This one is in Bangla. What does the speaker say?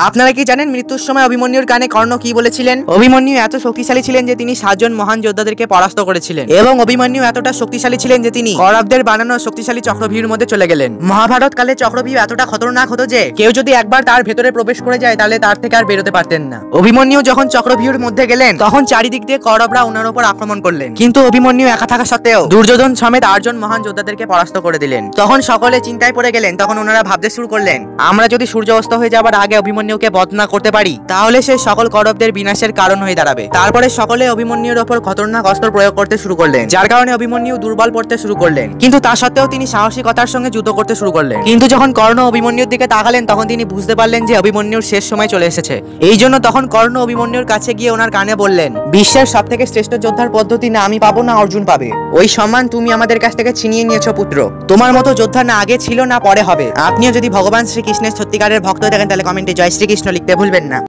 আপনারা কি জানেন মৃত্যুর সময় অভিমন্যুর কানে কর্ণ কি বলেছিলেন? অভিমন্যু এত শক্তিশালী ছিলেন যে তিনি 7 জন মহান যোদ্ধাদেরকে পরাস্ত করেছিলেন এবং অভিমন্যু এতটা শক্তিশালী ছিলেন যে তিনি কৌরবদের বানানো শক্তিশালী চক্রভিউর মধ্যে চলে গেলেন। মহাভারত কালে চক্রভিউ এতটা খতরনাক হতো যে কেউ যদি একবার তার ভেতরে প্রবেশ করে যায় তাহলে তার থেকে আর বেরোতে পারতেন না। অভিমন্যু যখন চক্রভিউর মধ্যে গেলেন তখন চারিদিক দিয়ে কৌরবরা ওনার উপর আক্রমণ করলেন, কিন্তু অভিমন্যু একা থাকা সত্ত্বেও দুর্যোধন সমেত 8 জন মহান যোদ্ধাদেরকে পরাস্ত করে দিলেন। তখন সকলে চিন্তায় পড়ে গেলেন। তখন ওনারা ভাবতে শুরু করলেন, আমরা যদি সূর্য অস্ত হয়ে যাবার আগে অভিমন্যুকে বধ না করতে পারি তাহলে সে সকল কৌরবদের বিনাশের কারণ হয়ে দাঁড়াবে। তারপরে সকলে অভিমন্যুর উপর খতরনাক অস্ত্র প্রয়োগ করতে শুরু করলেন, যার কারণে অভিমন্যু দুর্বল পড়তে শুরু করলেন। কিন্তু তা সত্ত্বেও তিনি সাহসিকতার সঙ্গে যুদ্ধ করতে শুরু করলেন। কিন্তু যখন কর্ণ অভিমন্যুর দিকে তাকালেন তখন তিনি বুঝতে পারলেন যে অভিমন্যুর শেষ সময় চলে এসেছে। এই জন্য তখন কর্ণ অভিমন্যুর কাছে গিয়ে ওনার কানে বললেন, বিশ্বের সব থেকে শ্রেষ্ঠ যোদ্ধার পদ্ধতি না আমি পাবো না অর্জুন পাবে। ওই সম্মান তুমি আমাদের কাছ থেকে ছিনিয়ে নিয়েছো পুত্র। তোমার মতো যোদ্ধা না আগে ছিল না পরে হবে। আপনিও যদি ভগবান শ্রীকৃষ্ণের সত্যিকারের ভক্ত থাকেন তাহলে কমেন্টে জয় শ্রীকৃষ্ণ লিখতে ভুলবেন না।